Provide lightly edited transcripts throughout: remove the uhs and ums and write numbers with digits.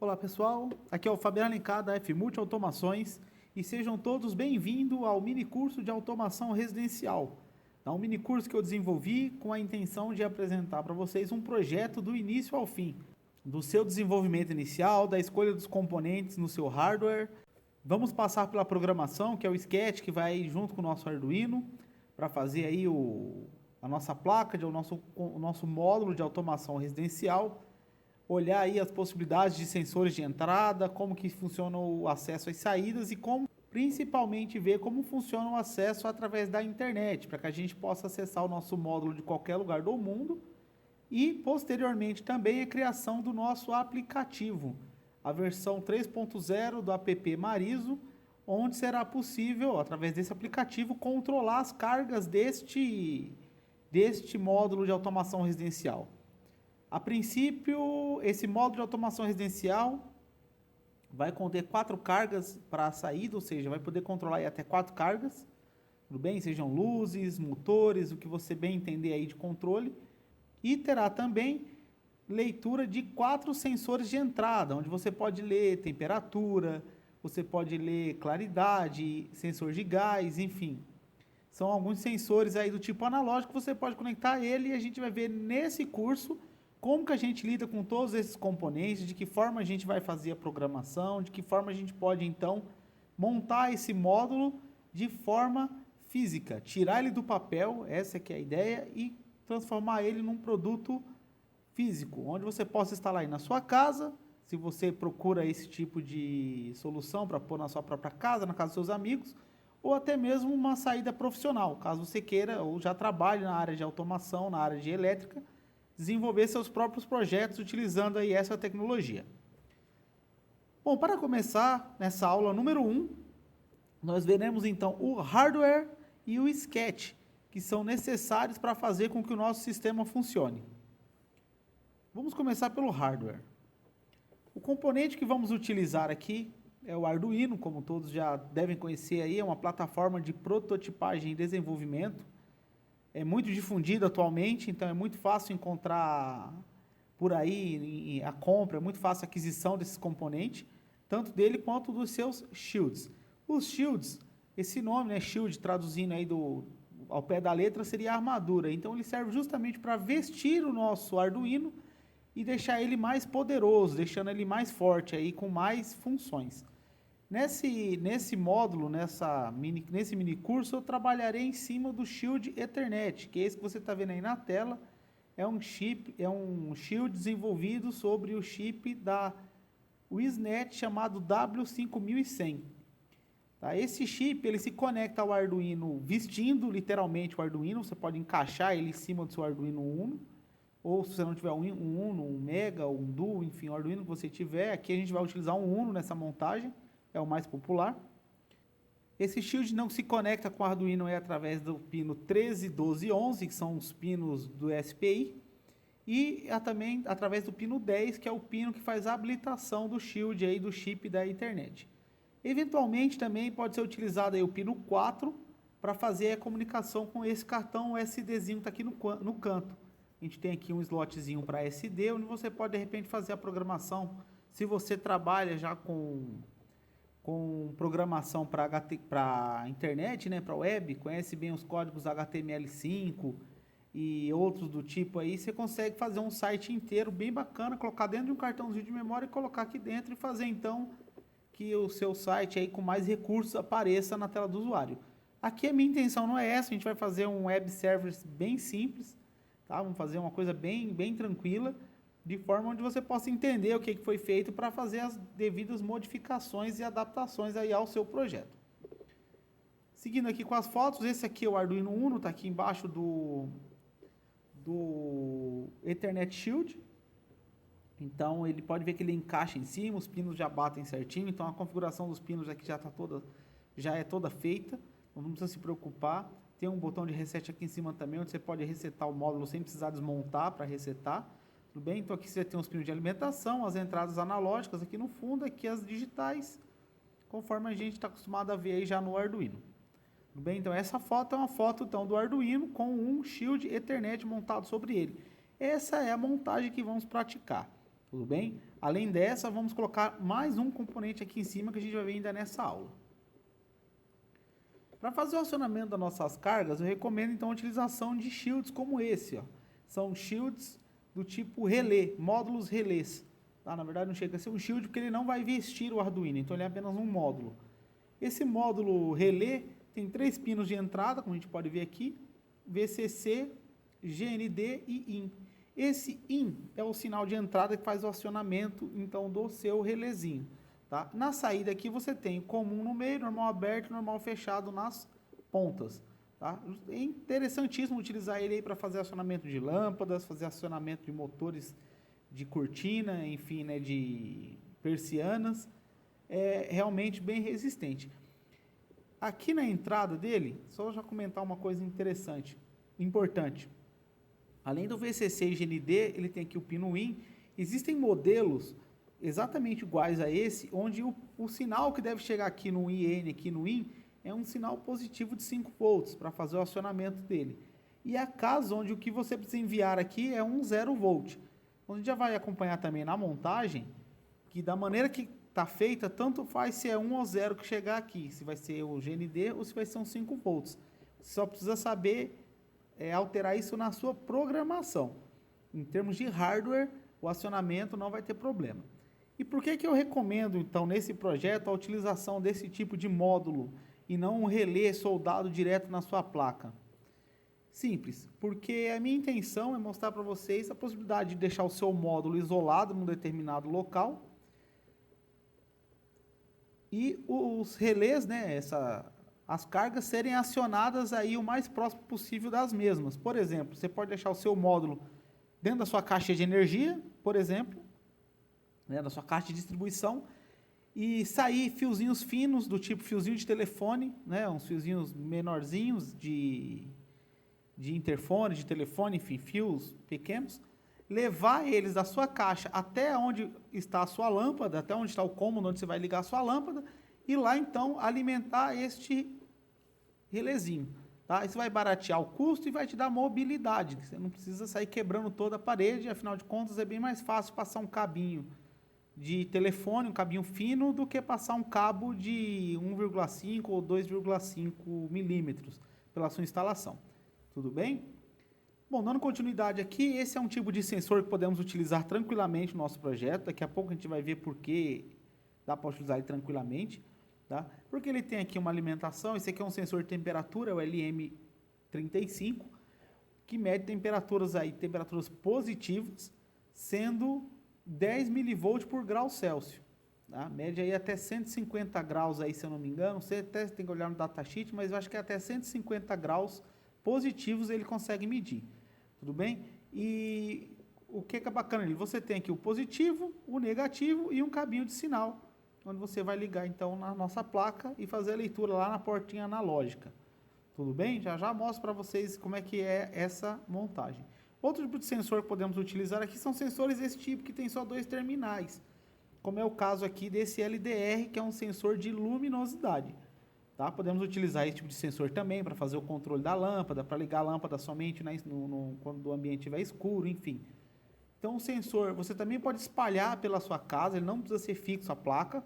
Olá pessoal, aqui é o Fabiano Alencar da F-Multi Automações e sejam todos bem-vindos ao mini curso de automação residencial. É um mini curso que eu desenvolvi com a intenção de apresentar para vocês um projeto do início ao fim, do seu desenvolvimento inicial, da escolha dos componentes no seu hardware. Vamos passar pela programação, que é o Sketch, que vai junto com o nosso Arduino, para fazer aí a nossa placa, o nosso módulo de automação residencial. Olhar aí as possibilidades de sensores de entrada, como que funciona o acesso às saídas e como principalmente ver como funciona o acesso através da internet, para que a gente possa acessar o nosso módulo de qualquer lugar do mundo e posteriormente também a criação do nosso aplicativo, a versão 3.0 do app Marizo, onde será possível, através desse aplicativo, controlar as cargas deste módulo de automação residencial. A princípio, esse módulo de automação residencial vai conter 4 cargas para a saída, ou seja, vai poder controlar aí até 4 cargas, tudo bem? Sejam luzes, motores, o que você bem entender aí de controle. E terá também leitura de 4 sensores de entrada, onde você pode ler temperatura, você pode ler claridade, sensor de gás, enfim. São alguns sensores aí do tipo analógico, você pode conectar ele e a gente vai ver nesse curso como que a gente lida com todos esses componentes, de que forma a gente vai fazer a programação, de que forma a gente pode, então, montar esse módulo de forma física, tirar ele do papel, essa que é a ideia, e transformar ele num produto físico, onde você possa instalar aí na sua casa, se você procura esse tipo de solução para pôr na sua própria casa, na casa dos seus amigos, ou até mesmo uma saída profissional, caso você queira ou já trabalhe na área de automação, na área de elétrica, desenvolver seus próprios projetos utilizando aí essa tecnologia. Bom, para começar, nessa aula número 1, nós veremos então o hardware e o sketch, que são necessários para fazer com que o nosso sistema funcione. Vamos começar pelo hardware. O componente que vamos utilizar aqui é o Arduino, como todos já devem conhecer aí, é uma plataforma de prototipagem e desenvolvimento. É muito difundido atualmente, então é muito fácil encontrar por aí a compra, é muito fácil a aquisição desses componentes, tanto dele quanto dos seus shields. Os shields, esse nome, né, shield, traduzindo aí ao pé da letra, seria armadura. Então ele serve justamente para vestir o nosso Arduino e deixar ele mais poderoso, deixando ele mais forte aí, com mais funções. Nesse módulo, nesse mini curso, eu trabalharei em cima do Shield Ethernet, que é esse que você está vendo aí na tela. É um Shield desenvolvido sobre o chip da WISNet chamado W5100. Tá? Esse chip ele se conecta ao Arduino vestindo literalmente o Arduino. Você pode encaixar ele em cima do seu Arduino Uno, ou se você não tiver um Uno, um Mega, um Duo, enfim, o Arduino que você tiver. Aqui a gente vai utilizar um Uno nessa montagem. É o mais popular. Esse shield não se conecta com o Arduino através do pino 13, 12 e 11, que são os pinos do SPI, e também através do pino 10, que é o pino que faz a habilitação do shield aí, do chip da internet. Eventualmente também pode ser utilizado aí o pino 4 para fazer a comunicação com esse cartão USDzinho que está aqui no canto. A gente tem aqui um slotzinho para SD, onde você pode de repente fazer a programação. Se você trabalha já com programação para internet, né, para web, conhece bem os códigos HTML5 e outros do tipo aí, você consegue fazer um site inteiro bem bacana, colocar dentro de um cartãozinho de memória e colocar aqui dentro e fazer então que o seu site aí com mais recursos apareça na tela do usuário. Aqui a minha intenção não é essa, a gente vai fazer um web service bem simples, tá? Vamos fazer uma coisa bem tranquila, de forma onde você possa entender o que foi feito para fazer as devidas modificações e adaptações aí ao seu projeto. Seguindo aqui com as fotos, esse aqui é o Arduino Uno, está aqui embaixo do Ethernet Shield. Então ele pode ver que ele encaixa em cima, os pinos já batem certinho, então a configuração dos pinos aqui já é toda feita, não precisa se preocupar. Tem um botão de reset aqui em cima também, onde você pode resetar o módulo sem precisar desmontar para resetar. Tudo bem? Então aqui você tem os pinos de alimentação, as entradas analógicas aqui no fundo, aqui as digitais, conforme a gente está acostumado a ver aí já no Arduino. Tudo bem? Então essa foto é uma foto então, do Arduino com um Shield Ethernet montado sobre ele. Essa é a montagem que vamos praticar. Tudo bem? Além dessa, vamos colocar mais um componente aqui em cima que a gente vai ver ainda nessa aula. Para fazer o acionamento das nossas cargas, eu recomendo então a utilização de shields como esse, ó. São shields do tipo relé, módulos relés. Tá? Na verdade não chega a ser um shield porque ele não vai vestir o Arduino, então ele é apenas um módulo. Esse módulo relé tem 3 pinos de entrada, como a gente pode ver aqui, VCC, GND e IN. Esse IN é o sinal de entrada que faz o acionamento então do seu relézinho. Tá? Na saída aqui você tem o comum no meio, normal aberto e normal fechado nas pontas. Tá? É interessantíssimo utilizar ele aí para fazer acionamento de lâmpadas, fazer acionamento de motores de cortina, enfim, né, de persianas. É realmente bem resistente. Aqui na entrada dele, só já comentar uma coisa interessante, importante. Além do VCC e GND, ele tem aqui o pino IN. Existem modelos exatamente iguais a esse, onde o sinal que deve chegar aqui no IN, aqui no IN, é um sinal positivo de 5 volts para fazer o acionamento dele. E há casos onde o que você precisa enviar aqui é um 0 volt. A gente já vai acompanhar também na montagem, que da maneira que está feita, tanto faz se é 1 ou 0 que chegar aqui, se vai ser o GND ou se vai ser um 5 volts. Você só precisa saber alterar isso na sua programação. Em termos de hardware, o acionamento não vai ter problema. E por que eu recomendo, então, nesse projeto, a utilização desse tipo de módulo e não um relé soldado direto na sua placa? Simples, porque a minha intenção é mostrar para vocês a possibilidade de deixar o seu módulo isolado num determinado local e os relés, né, as cargas serem acionadas aí o mais próximo possível das mesmas. Por exemplo, você pode deixar o seu módulo dentro da sua caixa de energia, por exemplo, né, da sua caixa de distribuição, e sair fiozinhos finos, do tipo fiozinho de telefone, né, uns fiozinhos menorzinhos de interfone, de telefone, enfim, fios pequenos, levar eles da sua caixa até onde está a sua lâmpada, até onde está o cômodo onde você vai ligar a sua lâmpada, e lá então alimentar este relézinho. Tá? Isso vai baratear o custo e vai te dar mobilidade. Você não precisa sair quebrando toda a parede, afinal de contas é bem mais fácil passar um cabinho de telefone, um cabinho fino, do que passar um cabo de 1,5 ou 2,5 milímetros pela sua instalação. Tudo bem? Bom, dando continuidade aqui, esse é um tipo de sensor que podemos utilizar tranquilamente no nosso projeto. Daqui a pouco a gente vai ver por que dá para utilizar ele tranquilamente. Tá? Porque ele tem aqui uma alimentação, esse aqui é um sensor de temperatura, o LM35, que mede temperaturas positivas, sendo 10 milivolts por grau Celsius. Tá? Mede aí até 150 graus, aí, se eu não me engano. Você até tem que olhar no datasheet, mas eu acho que até 150 graus positivos ele consegue medir. Tudo bem? E o que é bacana ali? Você tem aqui o positivo, o negativo e um cabinho de sinal, onde você vai ligar então na nossa placa e fazer a leitura lá na portinha analógica. Tudo bem? Já mostro para vocês como é que é essa montagem. Outro tipo de sensor que podemos utilizar aqui são sensores desse tipo que tem só 2 terminais, como é o caso aqui desse LDR, que é um sensor de luminosidade. Tá? Podemos utilizar esse tipo de sensor também para fazer o controle da lâmpada, para ligar a lâmpada somente quando o ambiente estiver escuro, enfim. Então, o sensor, você também pode espalhar pela sua casa, ele não precisa ser fixo a placa.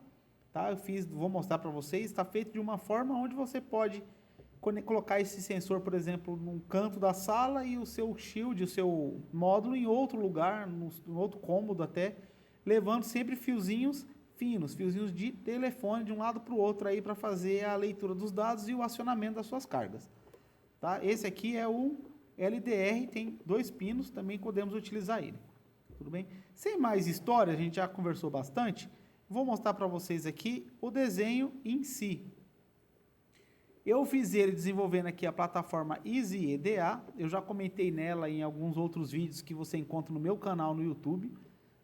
Tá? Vou mostrar para vocês, está feito de uma forma onde você pode colocar esse sensor, por exemplo, num canto da sala e o seu shield, o seu módulo em outro lugar, em outro cômodo até, levando sempre fiozinhos finos, fiozinhos de telefone de um lado para o outro aí para fazer a leitura dos dados e o acionamento das suas cargas. Tá? Esse aqui é o LDR, tem 2 pinos, também podemos utilizar ele. Tudo bem? Sem mais história, a gente já conversou bastante, vou mostrar para vocês aqui o desenho em si. Eu fiz ele desenvolvendo aqui a plataforma EasyEDA, eu já comentei nela em alguns outros vídeos que você encontra no meu canal no YouTube,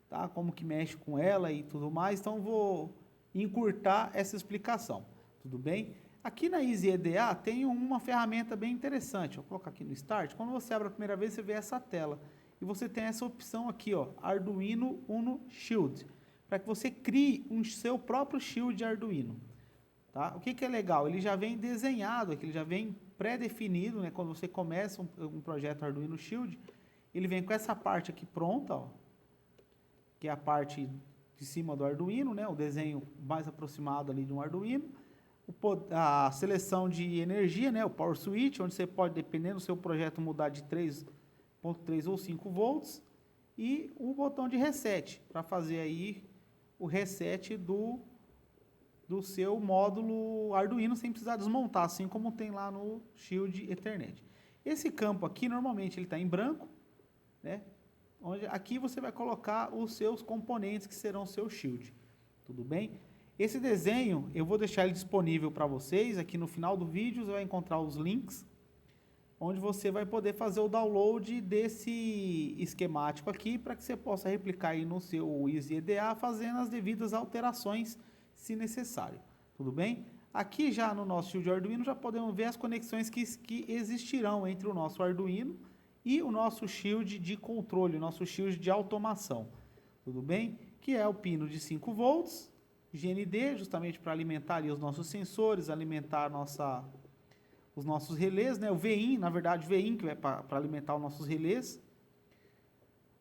tá? Como que mexe com ela e tudo mais, então vou encurtar essa explicação, tudo bem? Aqui na EasyEDA tem uma ferramenta bem interessante, vou colocar aqui no Start, quando você abre a primeira vez você vê essa tela, e você tem essa opção aqui, ó, Arduino Uno Shield, para que você crie seu próprio shield de Arduino. Tá? O que é legal? Ele já vem desenhado aqui, ele já vem pré-definido, né? Quando você começa um projeto Arduino Shield, ele vem com essa parte aqui pronta, ó. que é a parte de cima do Arduino, né? O desenho mais aproximado ali de um Arduino. A seleção de energia, né? O Power Switch, onde você pode, dependendo do seu projeto, mudar de 3.3 ou 5 volts. E o botão de reset, para fazer aí o reset do seu módulo Arduino sem precisar desmontar, assim como tem lá no Shield Ethernet. Esse campo aqui, normalmente, ele está em branco, né? Onde aqui você vai colocar os seus componentes que serão o seu Shield. Tudo bem? Esse desenho, eu vou deixar ele disponível para vocês. Aqui no final do vídeo você vai encontrar os links, onde você vai poder fazer o download desse esquemático aqui, para que você possa replicar aí no seu EasyEDA, fazendo as devidas alterações, se necessário. Tudo bem? Aqui já no nosso Shield Arduino, já podemos ver as conexões que existirão entre o nosso Arduino e o nosso Shield de controle, o nosso Shield de automação. Tudo bem? Que é o pino de 5 volts, GND, justamente para alimentar ali os nossos sensores, alimentar os nossos relés, né? O VIN, na verdade, o VIN que é para alimentar os nossos relés.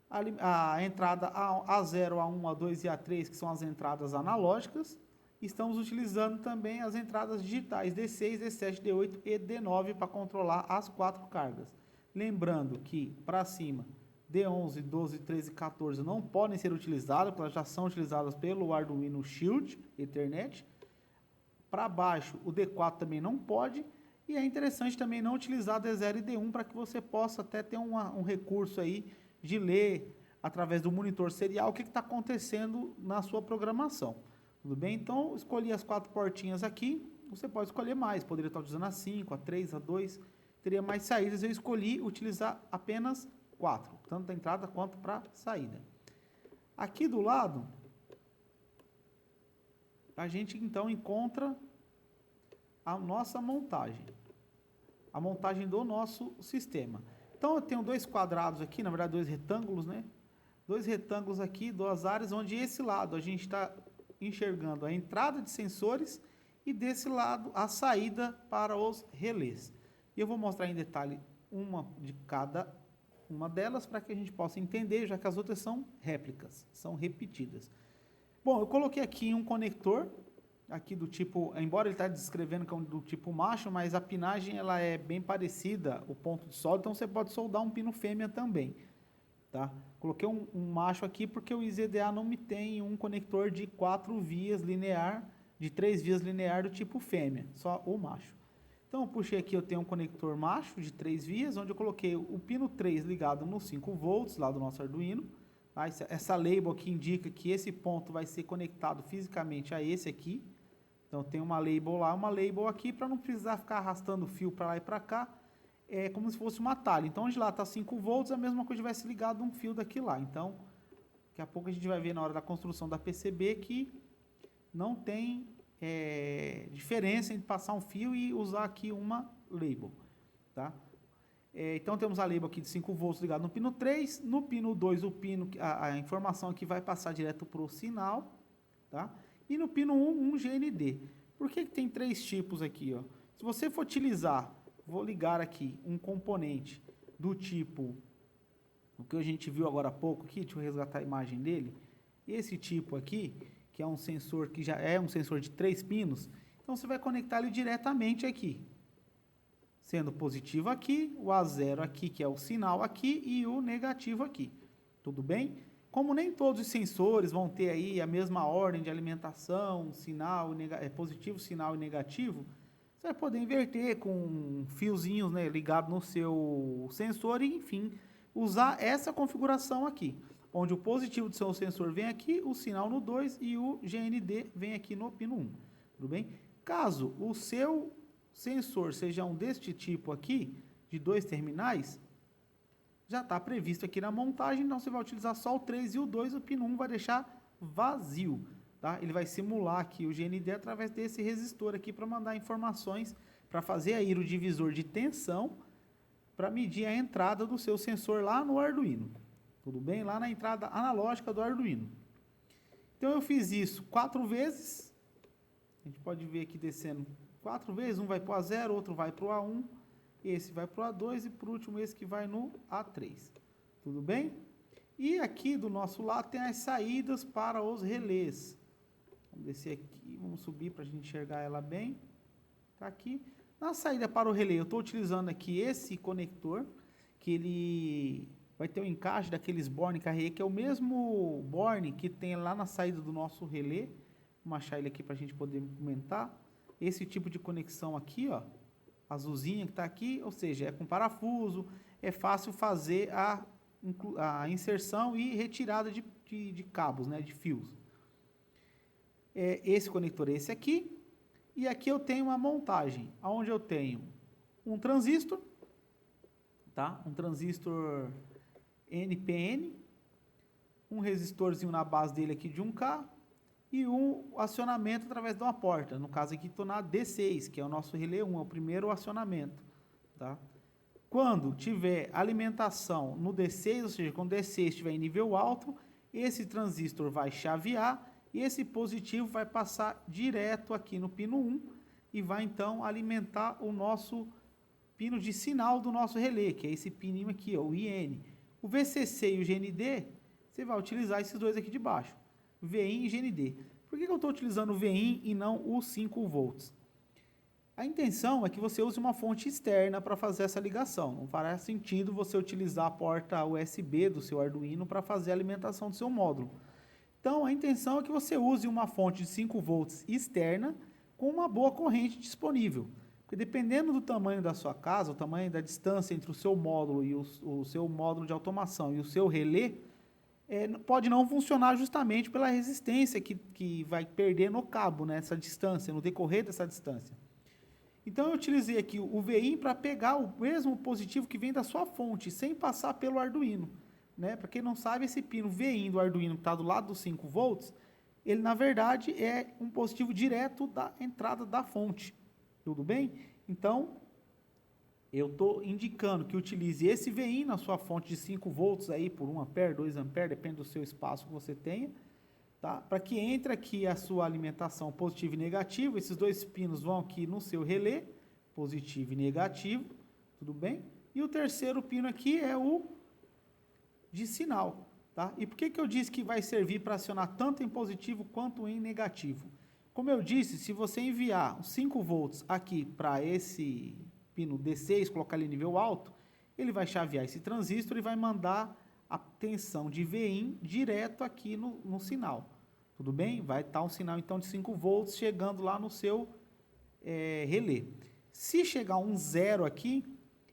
A entrada A0, A1, A2 e A3, que são as entradas analógicas. Estamos utilizando também as entradas digitais D6, D7, D8 e D9 para controlar as 4 cargas. Lembrando que para cima, D11, 12, 13 e 14 não podem ser utilizadas, porque elas já são utilizadas pelo Arduino Shield Ethernet. Para baixo, o D4 também não pode. E é interessante também não utilizar D0 e D1 para que você possa até ter um recurso aí de ler através do monitor serial o que está acontecendo na sua programação. Tudo bem? Então, escolhi as 4 portinhas aqui. Você pode escolher mais, poderia estar utilizando a 5, a 3, a 2, teria mais saídas. Eu escolhi utilizar apenas 4, tanto da entrada quanto para a saída. Aqui do lado, a gente então encontra a nossa montagem. A montagem do nosso sistema. Então, eu tenho 2 quadrados aqui, na verdade 2 retângulos, né? 2 retângulos aqui, 2 áreas, onde esse lado a gente está enxergando a entrada de sensores e desse lado a saída para os relés. E eu vou mostrar em detalhe uma de cada uma delas para que a gente possa entender, já que as outras são réplicas, são repetidas. Bom, eu coloquei aqui um conector, aqui do tipo, embora ele está descrevendo que é do tipo macho, mas a pinagem ela é bem parecida, o ponto de solda, então você pode soldar um pino fêmea também. Tá? Coloquei um macho aqui porque o EasyEDA não me tem um conector de 4 vias linear, de 3 vias linear do tipo fêmea, só o macho. Então eu puxei aqui, eu tenho um conector macho de 3 vias, onde eu coloquei o pino 3 ligado no 5 volts lá do nosso Arduino. Tá? Essa label aqui indica que esse ponto vai ser conectado fisicamente a esse aqui. Então tem uma label lá, uma label aqui, para não precisar ficar arrastando o fio para lá e para cá. É como se fosse uma talha. Então, onde lá está 5 volts, a mesma coisa tivesse ligado um fio daqui lá. Então, daqui a pouco a gente vai ver na hora da construção da PCB que não tem diferença entre passar um fio e usar aqui uma label. Tá? Então, temos a label aqui de 5 volts ligado no pino 3. No pino 2, a informação aqui vai passar direto para o sinal. Tá? E no pino 1, um GND. Por que tem 3 tipos aqui? Ó? Se você for utilizar... Vou ligar aqui um componente do tipo, o que a gente viu agora há pouco aqui, deixa eu resgatar a imagem dele. Esse tipo aqui, que é um sensor que já é um sensor de 3 pinos, então você vai conectar ele diretamente aqui. Sendo positivo aqui, o A0 aqui, que é o sinal aqui, e o negativo aqui. Tudo bem? Como nem todos os sensores vão ter aí a mesma ordem de alimentação, sinal, positivo, sinal e negativo, você vai poder inverter com fiozinhos, né, ligados no seu sensor e, enfim, usar essa configuração aqui, onde o positivo do seu sensor vem aqui, o sinal no 2 e o GND vem aqui no pino 1. Tudo bem? Caso o seu sensor seja um deste tipo aqui, de 2 terminais, já está previsto aqui na montagem, então você vai utilizar só o 3 e o 2, o pino 1 vai deixar vazio. Tá? Ele vai simular aqui o GND através desse resistor aqui para mandar informações, para fazer aí o divisor de tensão, para medir a entrada do seu sensor lá no Arduino. Tudo bem? Lá na entrada analógica do Arduino. Então eu fiz isso 4 vezes. A gente pode ver aqui descendo 4 vezes. Um vai para o A0, outro vai para o A1. Esse vai para o A2 e por último esse que vai no A3. Tudo bem? E aqui do nosso lado tem as saídas para os relés. Vamos descer aqui, vamos subir para a gente enxergar ela bem. Está aqui. Na saída para o relé, eu estou utilizando aqui esse conector, que ele vai ter um encaixe daqueles borne carré, que é o mesmo borne que tem lá na saída do nosso relé. Vamos achar ele aqui para a gente poder comentar. Esse tipo de conexão aqui, ó, azulzinha que está aqui, ou seja, é com parafuso, é fácil fazer a inserção e retirada de cabos, né, de fios. Esse conector é esse aqui. E aqui eu tenho uma montagem, onde eu tenho um transistor, tá? Um transistor NPN, um resistorzinho na base dele aqui de 1K e um acionamento através de uma porta. No caso aqui estou na D6, que é o nosso relé 1, é o primeiro acionamento, tá? Quando tiver alimentação no D6, ou seja, quando o D6 estiver em nível alto, esse transistor vai chavear e esse positivo vai passar direto aqui no pino 1 e vai então alimentar o nosso pino de sinal do nosso relé, que é esse pininho aqui, ó, o IN. O VCC e o GND, você vai utilizar esses dois aqui de baixo, VIN e GND. Por que eu estou utilizando o VIN e não os 5 volts? A intenção é que você use uma fonte externa para fazer essa ligação. Não fará sentido você utilizar a porta USB do seu Arduino para fazer a alimentação do seu módulo. Então, a intenção é que você use uma fonte de 5 volts externa com uma boa corrente disponível. Porque dependendo do tamanho da sua casa, o tamanho da distância entre o seu módulo e o seu módulo de automação e o seu relé, pode não funcionar justamente pela resistência que vai perder no cabo, nessa distância, no decorrer dessa distância. Então, eu utilizei aqui o VIN para pegar o mesmo positivo que vem da sua fonte, sem passar pelo Arduino. Né? Para quem não sabe, esse pino VIN do Arduino que está do lado dos 5 volts, ele na verdade é um positivo direto da entrada da fonte. Tudo bem? Então, eu estou indicando que utilize esse VIN na sua fonte de 5 volts aí por 1 ampere, 2 ampere, depende do seu espaço que você tenha. Tá? Para que entre aqui a sua alimentação positivo e negativo, esses dois pinos vão aqui no seu relé, positivo e negativo, tudo bem? E o terceiro pino aqui é o de sinal, tá? E por que eu disse que vai servir para acionar tanto em positivo quanto em negativo? Como eu disse, se você enviar os 5 volts aqui para esse pino D6, colocar ele em nível alto, ele vai chavear esse transistor e vai mandar a tensão de VIN direto aqui no sinal, tudo bem? Vai estar um sinal então de 5 volts chegando lá no seu relé. Se chegar um 0 aqui,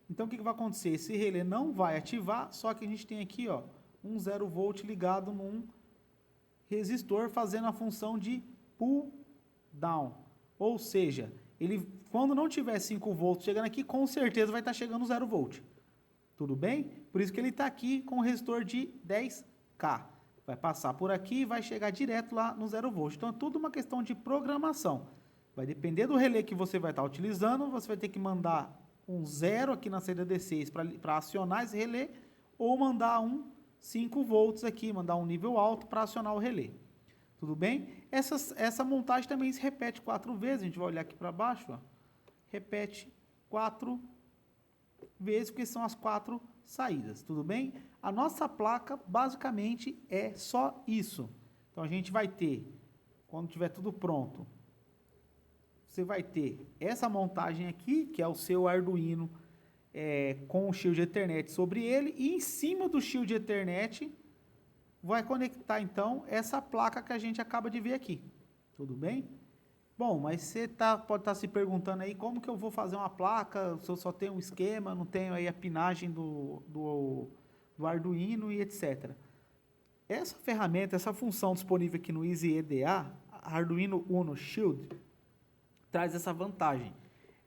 então, o que vai acontecer? Esse relé não vai ativar, só que a gente tem aqui, ó, um 0 volt ligado num resistor fazendo a função de pull down. Ou seja, ele, quando não tiver 5 volts chegando aqui, com certeza vai estar chegando 0 volt. Tudo bem? Por isso que ele está aqui com o resistor de 10K. Vai passar por aqui e vai chegar direto lá no 0 volt. Então, é tudo uma questão de programação. Vai depender do relé que você vai estar utilizando, você vai ter que mandar um 0 aqui na saída D6 para acionar esse relé, ou mandar um 5 volts aqui, mandar um nível alto para acionar o relé. Tudo bem? Essa montagem também se repete 4 vezes, a gente vai olhar aqui para baixo, ó. Repete 4 vezes, porque são as 4 saídas, tudo bem? A nossa placa, basicamente, é só isso. Então, a gente vai ter, quando tiver tudo pronto, você vai ter essa montagem aqui, que é o seu Arduino com o Shield Ethernet sobre ele, e em cima do Shield Ethernet vai conectar então essa placa que a gente acaba de ver aqui. Tudo bem? Bom, mas você pode estar se perguntando aí como que eu vou fazer uma placa, se eu só tenho um esquema, não tenho aí a pinagem do Arduino e etc. Essa ferramenta, essa função disponível aqui no EasyEDA, Arduino Uno Shield, traz essa vantagem.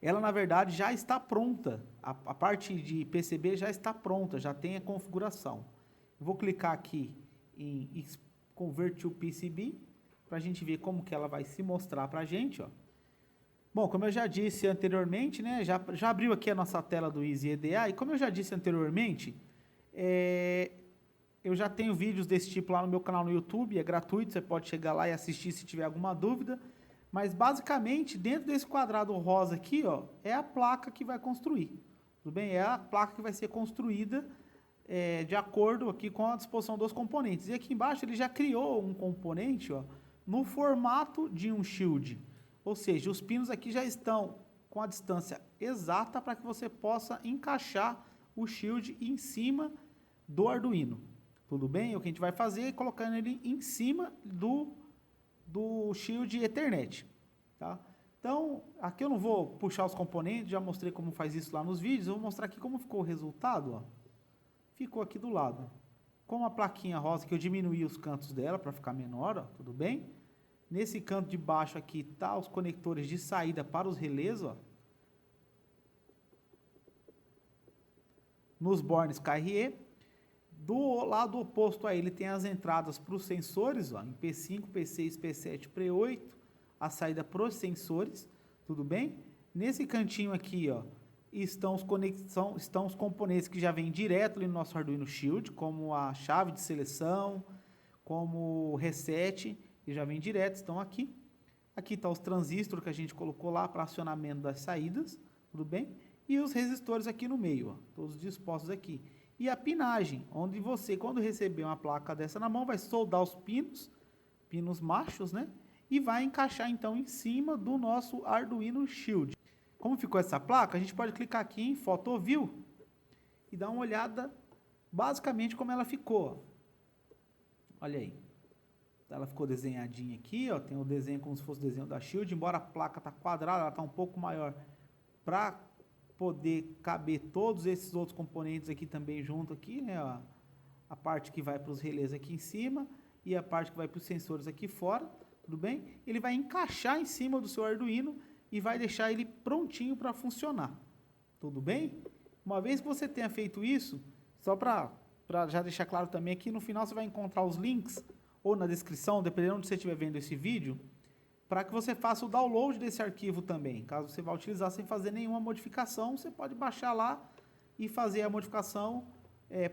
Ela, na verdade, já está pronta. A parte de PCB já está pronta, já tem a configuração. Eu vou clicar aqui em Convert to PCB, para a gente ver como que ela vai se mostrar para a gente. Ó. Bom, como eu já disse anteriormente, né, já abriu aqui a nossa tela do EasyEDA, e como eu já disse anteriormente, eu já tenho vídeos desse tipo lá no meu canal no YouTube, é gratuito, você pode chegar lá e assistir se tiver alguma dúvida. Mas, basicamente, dentro desse quadrado rosa aqui, ó, é a placa que vai construir. Tudo bem? É a placa que vai ser construída de acordo aqui com a disposição dos componentes. E aqui embaixo ele já criou um componente, ó, no formato de um shield. Ou seja, os pinos aqui já estão com a distância exata para que você possa encaixar o shield em cima do Arduino. Tudo bem? O que a gente vai fazer é colocando ele em cima do shield Ethernet. Tá? Então, aqui eu não vou puxar os componentes, já mostrei como faz isso lá nos vídeos, eu vou mostrar aqui como ficou o resultado. Ó. Ficou aqui do lado. Com a plaquinha rosa que eu diminuí os cantos dela para ficar menor, ó, tudo bem? Nesse canto de baixo aqui tá os conectores de saída para os relés, ó. Nos bornes KRE. Do lado oposto a ele tem as entradas para os sensores, ó, em P5, P6, P7, P8, a saída para os sensores, tudo bem? Nesse cantinho aqui, ó, estão os componentes que já vêm direto ali no nosso Arduino Shield, como a chave de seleção, como o reset, que já vem direto, estão aqui. Aqui está os transistores que a gente colocou lá para acionamento das saídas, tudo bem? E os resistores aqui no meio, ó, todos dispostos aqui. E a pinagem, onde você, quando receber uma placa dessa na mão, vai soldar os pinos machos, né? E vai encaixar então em cima do nosso Arduino Shield. Como ficou essa placa, a gente pode clicar aqui em Photo View e dar uma olhada basicamente como ela ficou. Olha aí. Ela ficou desenhadinha aqui, ó, tem o desenho como se fosse o desenho da Shield, embora a placa tá quadrada, ela tá um pouco maior para poder caber todos esses outros componentes aqui também junto aqui, né, ó, a parte que vai para os relés aqui em cima e a parte que vai para os sensores aqui fora, tudo bem? Ele vai encaixar em cima do seu Arduino e vai deixar ele prontinho para funcionar, tudo bem? Uma vez que você tenha feito isso, só para já deixar claro também aqui, no final você vai encontrar os links ou na descrição, dependendo de onde você estiver vendo esse vídeo, para que você faça o download desse arquivo também. Caso você vá utilizar sem fazer nenhuma modificação, você pode baixar lá e fazer a modificação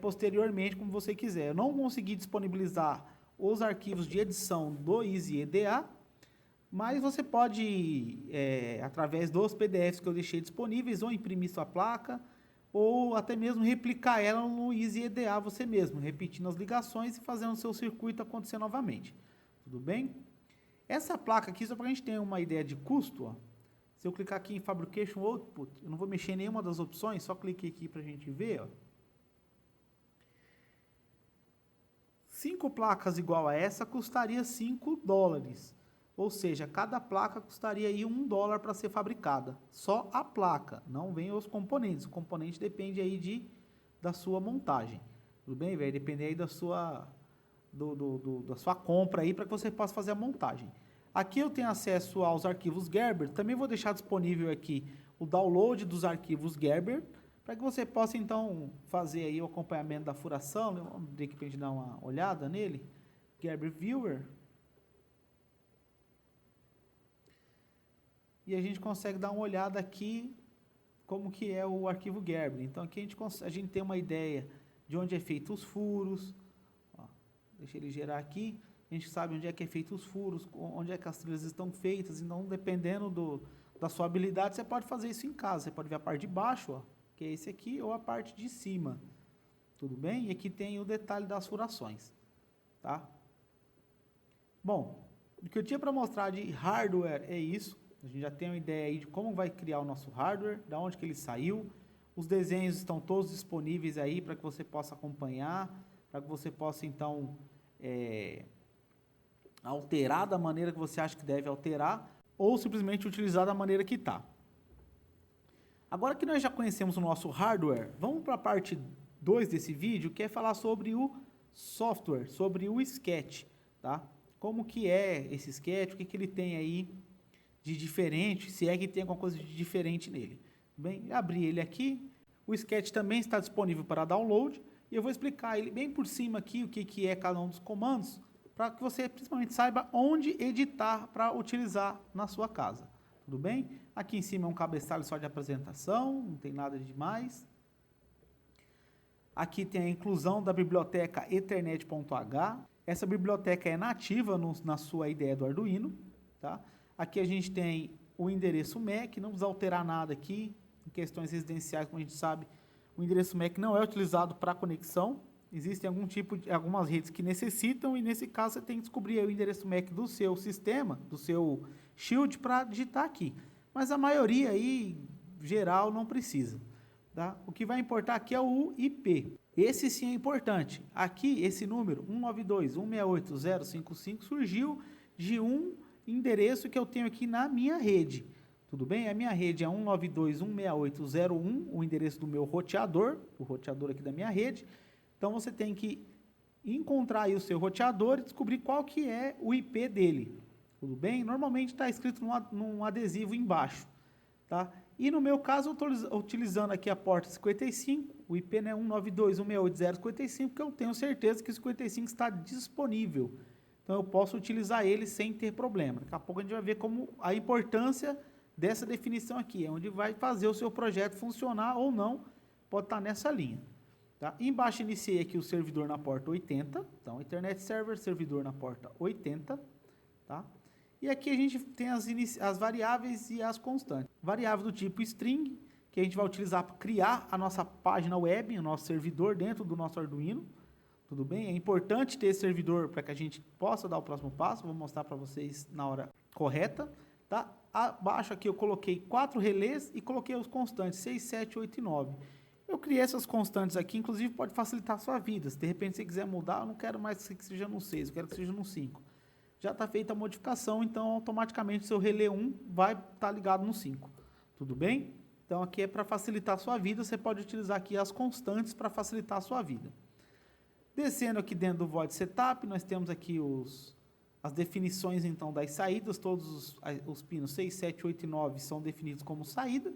posteriormente, como você quiser. Eu não consegui disponibilizar os arquivos de edição do EasyEDA, mas você pode, através dos PDFs que eu deixei disponíveis, ou imprimir sua placa, ou até mesmo replicar ela no EasyEDA você mesmo, repetindo as ligações e fazendo o seu circuito acontecer novamente. Tudo bem? Essa placa aqui, só para a gente ter uma ideia de custo, ó, se eu clicar aqui em Fabrication Output, eu não vou mexer em nenhuma das opções, só clique aqui para a gente ver. Ó. 5 placas igual a essa custaria $5. Ou seja, cada placa custaria aí $1 para ser fabricada. Só a placa, não vem os componentes. O componente depende aí da sua montagem. Tudo bem? Vai depender aí da sua compra aí para que você possa fazer a montagem. Aqui eu tenho acesso aos arquivos Gerber. Também vou deixar disponível aqui o download dos arquivos Gerber para que você possa então fazer aí o acompanhamento da furação. Vamos abrir aqui para a gente dar uma olhada nele. Gerber Viewer. E a gente consegue dar uma olhada aqui como que é o arquivo Gerber. Então aqui a gente tem uma ideia de onde é feito os furos. Ó, deixa ele gerar aqui. A gente sabe onde é que é feito os furos, onde é que as trilhas estão feitas. Então, dependendo da sua habilidade, você pode fazer isso em casa. Você pode ver a parte de baixo, ó, que é esse aqui, ou a parte de cima. Tudo bem? E aqui tem o detalhe das furações. Tá? Bom, o que eu tinha para mostrar de hardware é isso. A gente já tem uma ideia aí de como vai criar o nosso hardware, da onde que ele saiu. Os desenhos estão todos disponíveis aí para que você possa acompanhar, para que você possa, então, alterar da maneira que você acha que deve alterar, ou simplesmente utilizar da maneira que está. Agora que nós já conhecemos o nosso hardware, vamos para a parte 2 desse vídeo, que é falar sobre o software, sobre o Sketch, tá? Como que é esse Sketch, o que ele tem aí de diferente, se é que tem alguma coisa de diferente nele. Bem, abri ele aqui, o Sketch também está disponível para download, e eu vou explicar ele bem por cima aqui, o que é cada um dos comandos, para que você principalmente saiba onde editar para utilizar na sua casa. Tudo bem? Aqui em cima é um cabeçalho só de apresentação, não tem nada de demais. Aqui tem a inclusão da biblioteca Ethernet.h. Essa biblioteca é nativa na sua IDE do Arduino. Tá? Aqui a gente tem o endereço MAC, não precisa alterar nada aqui. Em questões residenciais, como a gente sabe, o endereço MAC não é utilizado para conexão. Existem algumas redes que necessitam e nesse caso você tem que descobrir o endereço MAC do seu sistema, do seu Shield para digitar aqui. Mas a maioria aí, geral, não precisa. Tá? O que vai importar aqui é o IP. Esse sim é importante. Aqui, esse número, 192.168.055, surgiu de um endereço que eu tenho aqui na minha rede. Tudo bem? A minha rede é 192.168.0.1, o endereço do meu roteador, o roteador aqui da minha rede. Então, você tem que encontrar aí o seu roteador e descobrir qual que é o IP dele. Tudo bem? Normalmente está escrito num adesivo embaixo. Tá? E no meu caso, eu estou utilizando aqui a porta 55, o IP é 192.168.055, porque eu tenho certeza que o 55 está disponível. Então, eu posso utilizar ele sem ter problema. Daqui a pouco a gente vai ver como a importância dessa definição aqui, é onde vai fazer o seu projeto funcionar ou não, pode estar nessa linha. Tá? Embaixo iniciei aqui o servidor na porta 80, então Internet Server, servidor na porta 80, tá? E aqui a gente tem as variáveis e as constantes. Variável do tipo string, que a gente vai utilizar para criar a nossa página web, o nosso servidor dentro do nosso Arduino. Tudo bem? É importante ter esse servidor para que a gente possa dar o próximo passo. Vou mostrar para vocês na hora correta. Tá? Abaixo aqui eu coloquei 4 relés e coloquei os constantes 6, 7, 8 e 9. Eu criei essas constantes aqui, inclusive pode facilitar a sua vida. Se de repente você quiser mudar, eu não quero mais que seja no 6, eu quero que seja no 5. Já está feita a modificação, então automaticamente o seu relé 1 vai estar ligado no 5. Tudo bem? Então aqui é para facilitar a sua vida, você pode utilizar aqui as constantes para facilitar a sua vida. Descendo aqui dentro do Void Setup, nós temos aqui as definições então das saídas, todos os pinos 6, 7, 8 e 9 são definidos como saída.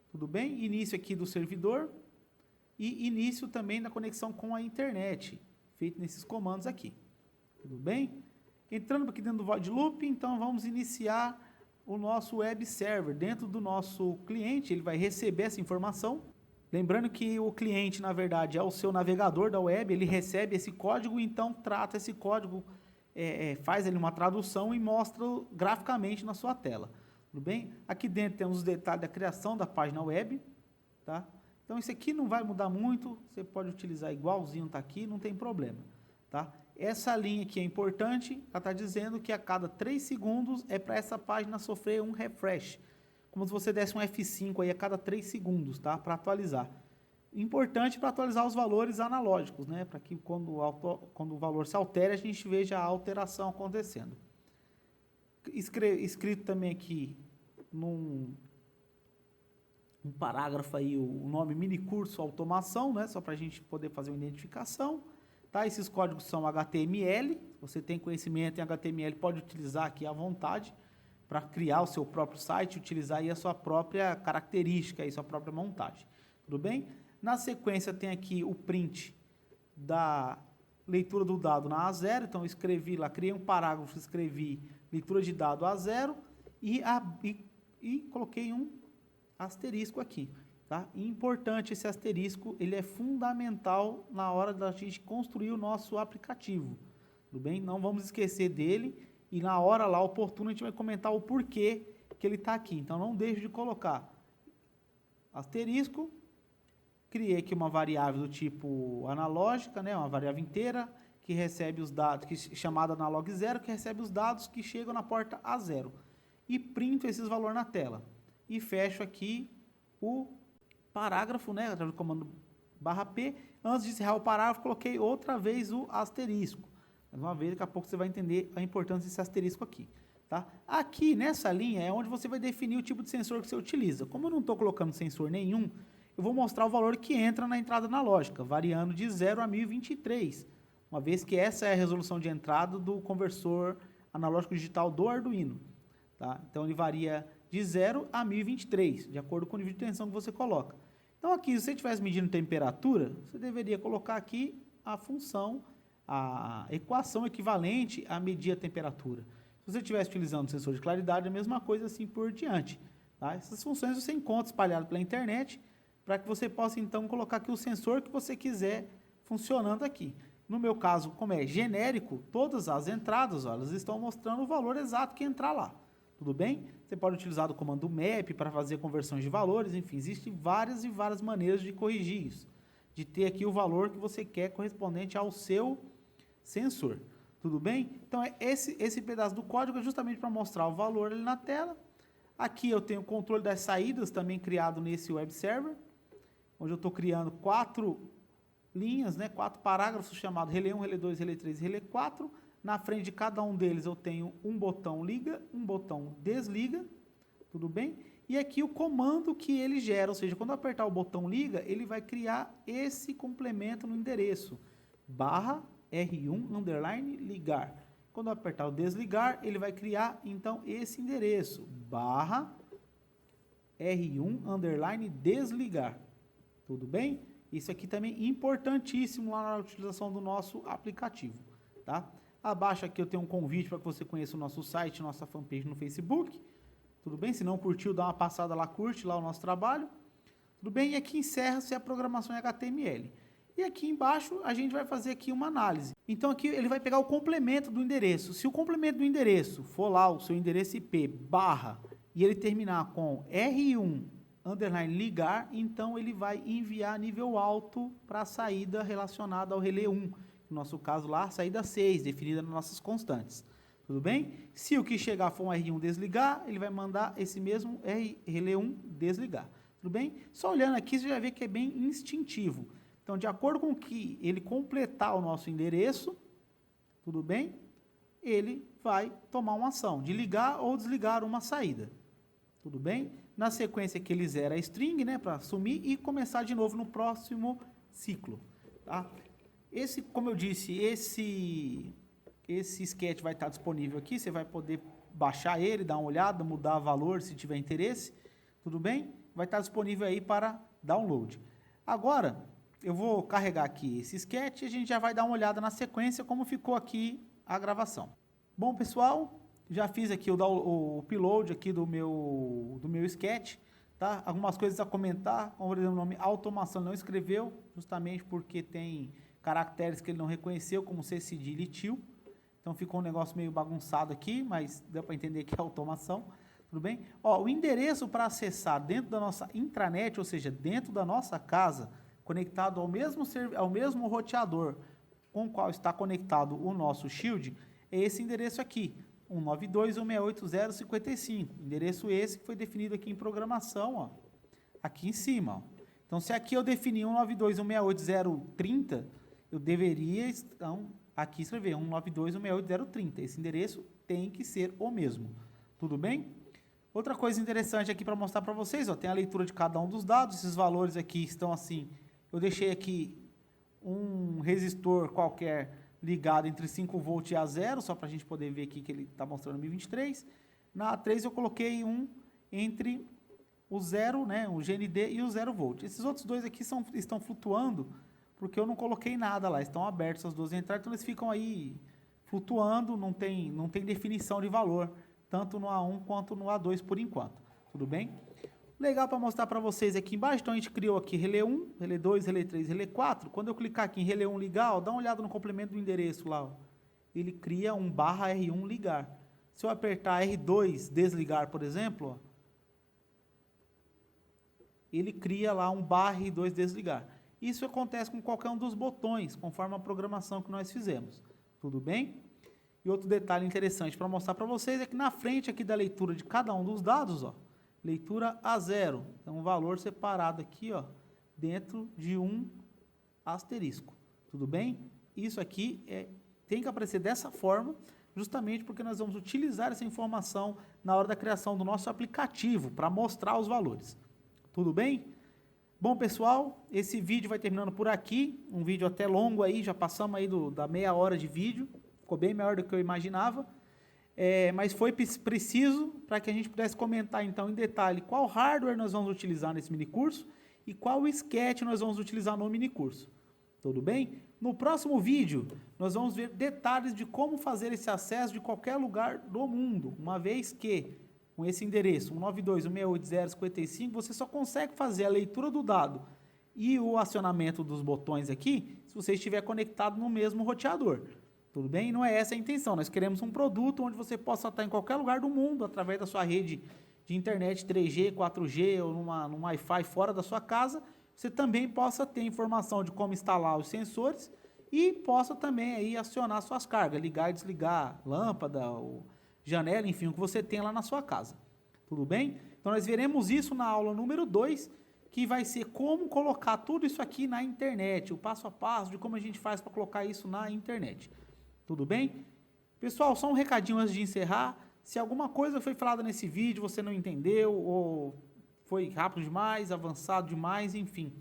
Tudo bem? Início aqui do servidor e início também da conexão com a internet, feito nesses comandos aqui. Tudo bem? Entrando aqui dentro do Void Loop, então vamos iniciar o nosso web server. Dentro do nosso cliente, ele vai receber essa informação. Lembrando que o cliente, na verdade, é o seu navegador da web, ele recebe esse código, então trata esse código, faz ele uma tradução e mostra graficamente na sua tela. Tudo bem? Aqui dentro temos os detalhes da criação da página web. Tá? Então, isso aqui não vai mudar muito, você pode utilizar igualzinho, está aqui, não tem problema. Tá? Essa linha aqui é importante, ela está dizendo que a cada 3 segundos é para essa página sofrer um refresh. Como se você desse um F5 aí a cada 3 segundos, tá? Para atualizar. Importante para atualizar os valores analógicos, né? Para que quando o valor se altere, a gente veja a alteração acontecendo. Escrito também aqui num parágrafo aí o nome minicurso automação, né? Só para a gente poder fazer uma identificação. Tá? Esses códigos são HTML, você tem conhecimento em HTML, pode utilizar aqui à vontade para criar o seu próprio site, utilizar aí a sua própria característica, aí, sua própria montagem. Tudo bem? Na sequência tem aqui o print da leitura do dado na A0, então eu escrevi lá, criei um parágrafo, escrevi leitura de dado A0 e coloquei um asterisco aqui. Tá? E importante esse asterisco, ele é fundamental na hora da gente construir o nosso aplicativo. Tudo bem? Não vamos esquecer dele e na hora lá oportuna a gente vai comentar o porquê que ele está aqui. Então não deixe de colocar asterisco. Criei aqui uma variável do tipo analógica, né? Uma variável inteira que recebe os dados, chamada analog0, que recebe os dados que chegam na porta A0. E printo esses valores na tela. E fecho aqui o parágrafo, né, através do comando /P. Antes de encerrar o parágrafo, coloquei outra vez o asterisco. Mais uma vez, daqui a pouco você vai entender a importância desse asterisco aqui. Tá? Aqui, nessa linha, é onde você vai definir o tipo de sensor que você utiliza. Como eu não estou colocando sensor nenhum, eu vou mostrar o valor que entra na entrada analógica, variando de 0 a 1023, uma vez que essa é a resolução de entrada do conversor analógico digital do Arduino. Tá? Então, ele varia de 0 a 1023, de acordo com o nível de tensão que você coloca. Então, aqui, se você estivesse medindo temperatura, você deveria colocar aqui a função, a equação equivalente a medir a temperatura. Se você estivesse utilizando o sensor de claridade, a mesma coisa assim por diante. Tá? Essas funções você encontra espalhadas pela internet, para que você possa, então, colocar aqui o sensor que você quiser funcionando aqui. No meu caso, como é genérico, todas as entradas, ó, elas estão mostrando o valor exato que entrar lá. tudo bem? Você pode utilizar o comando map para fazer conversões de valores, enfim, existem várias e várias maneiras de corrigir isso, de ter aqui o valor que você quer correspondente ao seu sensor, tudo bem? Então, esse pedaço do código é justamente para mostrar o valor ali na tela. Aqui eu tenho o controle das saídas, também criado nesse web server, onde eu estou criando 4 linhas, né, 4 parágrafos chamados Relé 1, Relé 2, Relé 3 e Relé 4. Na frente de cada um deles eu tenho um botão liga, um botão desliga, tudo bem? E aqui o comando que ele gera, ou seja, quando eu apertar o botão liga, ele vai criar esse complemento no endereço, barra R1 underline ligar. Quando eu apertar o desligar, ele vai criar então esse endereço, barra R1 underline desligar, tudo bem? Isso aqui também é importantíssimo lá na utilização do nosso aplicativo, tá? Abaixo aqui eu tenho um convite para que você conheça o nosso site, nossa fanpage no Facebook. Tudo bem? Se não curtiu, dá uma passada lá, curte lá o nosso trabalho. Tudo bem? E aqui encerra-se a programação em HTML. E aqui embaixo a gente vai fazer aqui uma análise. Então aqui ele vai pegar o complemento do endereço. Se o complemento do endereço for lá o seu endereço IP barra e ele terminar com R1 underline ligar, então ele vai enviar nível alto para a saída relacionada ao relé 1. No nosso caso lá, saída 6, definida nas nossas constantes. Tudo bem? Se o que chegar for um R1 desligar, ele vai mandar esse mesmo relé 1 desligar. Tudo bem? Só olhando aqui, você já vê que é bem instintivo. Então, de acordo com que ele completar o nosso endereço, tudo bem? Ele vai tomar uma ação de ligar ou desligar uma saída. Tudo bem? Na sequência que ele zera a string, né, para sumir e começar de novo no próximo ciclo. Tá? Como eu disse, esse sketch vai estar disponível aqui, você vai poder baixar ele, dar uma olhada, mudar valor se tiver interesse, tudo bem? Vai estar disponível aí para download. Agora, eu vou carregar aqui esse sketch e a gente já vai dar uma olhada na sequência como ficou aqui a gravação. Bom, pessoal, já fiz aqui o upload aqui do meu sketch, tá? Algumas coisas a comentar, como por exemplo, o nome automação não escreveu, justamente porque tem caracteres que ele não reconheceu, como C cedilha e til. Então ficou um negócio meio bagunçado aqui, mas deu para entender que é automação. Tudo bem? Ó, o endereço para acessar dentro da nossa intranet, ou seja, dentro da nossa casa, conectado ao mesmo roteador com o qual está conectado o nosso Shield, é esse endereço aqui, 192.168.055. Endereço esse que foi definido aqui em programação, ó, aqui em cima. Ó. Então, se aqui eu definir 192.168.030, eu deveria, então, aqui escrever 192.168.030. Esse endereço tem que ser o mesmo. Tudo bem? Outra coisa interessante aqui para mostrar para vocês, ó, tem a leitura de cada um dos dados. Esses valores aqui estão assim. Eu deixei aqui um resistor qualquer ligado entre 5 volt e A0, só para a gente poder ver aqui que ele está mostrando 1023. Na A3 eu coloquei um entre o 0, né, o GND e o 0 volt. Esses outros dois aqui estão flutuando, porque eu não coloquei nada lá, estão abertos as duas entradas, então eles ficam aí flutuando, não tem definição de valor, tanto no A1 quanto no A2 por enquanto, tudo bem? Legal para mostrar para vocês aqui embaixo, então a gente criou aqui relé 1, relé 2, relé 3, relé 4, quando eu clicar aqui em relé 1 ligar, ó, dá uma olhada no complemento do endereço lá, ó. Ele cria um barra R1 ligar. Se eu apertar R2 desligar, por exemplo, ó, ele cria lá um barra R2 desligar. Isso acontece com qualquer um dos botões, conforme a programação que nós fizemos. Tudo bem? E outro detalhe interessante para mostrar para vocês é que na frente aqui da leitura de cada um dos dados, ó, leitura A0, então um valor separado aqui, ó, dentro de um asterisco. Tudo bem? Isso aqui tem que aparecer dessa forma, justamente porque nós vamos utilizar essa informação na hora da criação do nosso aplicativo, para mostrar os valores. Tudo bem? Bom, pessoal, esse vídeo vai terminando por aqui, um vídeo até longo aí, já passamos aí da meia hora de vídeo, ficou bem maior do que eu imaginava, mas foi preciso para que a gente pudesse comentar então em detalhe qual hardware nós vamos utilizar nesse minicurso e qual sketch nós vamos utilizar no minicurso. Tudo bem? No próximo vídeo, nós vamos ver detalhes de como fazer esse acesso de qualquer lugar do mundo, uma vez que com esse endereço 192.168.055, você só consegue fazer a leitura do dado e o acionamento dos botões aqui se você estiver conectado no mesmo roteador. Tudo bem? Não é essa a intenção. Nós queremos um produto onde você possa estar em qualquer lugar do mundo, através da sua rede de internet 3G, 4G ou num Wi-Fi fora da sua casa, você também possa ter informação de como instalar os sensores e possa também aí acionar suas cargas, ligar e desligar lâmpada, ou janela, enfim, o que você tem lá na sua casa. Tudo bem? Então nós veremos isso na aula número 2, que vai ser como colocar tudo isso aqui na internet, o passo a passo de como a gente faz para colocar isso na internet. Tudo bem? Pessoal, só um recadinho antes de encerrar. Se alguma coisa foi falada nesse vídeo, você não entendeu, ou foi rápido demais, avançado demais, enfim.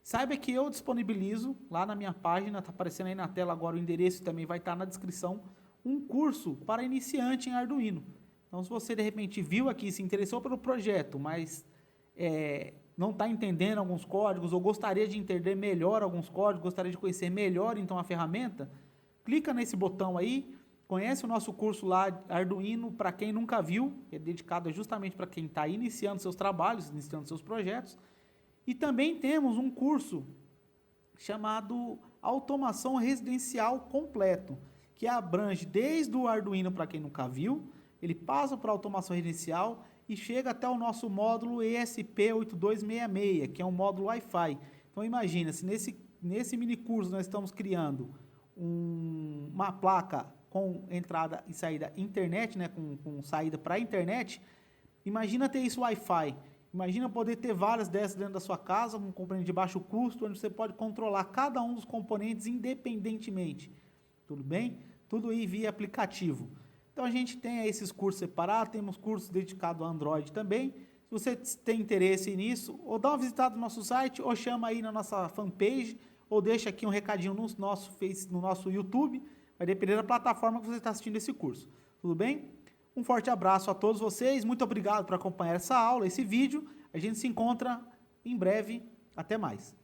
Saiba que eu disponibilizo lá na minha página, está aparecendo aí na tela agora o endereço, também vai estar na descrição, um curso para iniciante em Arduino. Então, se você de repente viu aqui, se interessou pelo projeto, mas não está entendendo alguns códigos, ou gostaria de entender melhor alguns códigos, gostaria de conhecer melhor então a ferramenta, clica nesse botão aí, conhece o nosso curso lá, Arduino, para quem nunca viu, que é dedicado justamente para quem está iniciando seus trabalhos, iniciando seus projetos. E também temos um curso chamado Automação Residencial Completo, que abrange desde o Arduino, para quem nunca viu, ele passa para a automação residencial e chega até o nosso módulo ESP8266, que é um módulo Wi-Fi. Então imagina, se nesse mini curso nós estamos criando uma placa com entrada e saída internet, né, com saída para a internet, imagina ter isso Wi-Fi, imagina poder ter várias dessas dentro da sua casa, um componente de baixo custo, onde você pode controlar cada um dos componentes independentemente, tudo bem? Tudo aí via aplicativo. Então a gente tem aí esses cursos separados, temos cursos dedicados a Android também. Se você tem interesse nisso, ou dá uma visitada no nosso site, ou chama aí na nossa fanpage, ou deixa aqui um recadinho no nosso YouTube, vai depender da plataforma que você está assistindo esse curso. Tudo bem? Um forte abraço a todos vocês, muito obrigado por acompanhar essa aula, esse vídeo. A gente se encontra em breve. Até mais.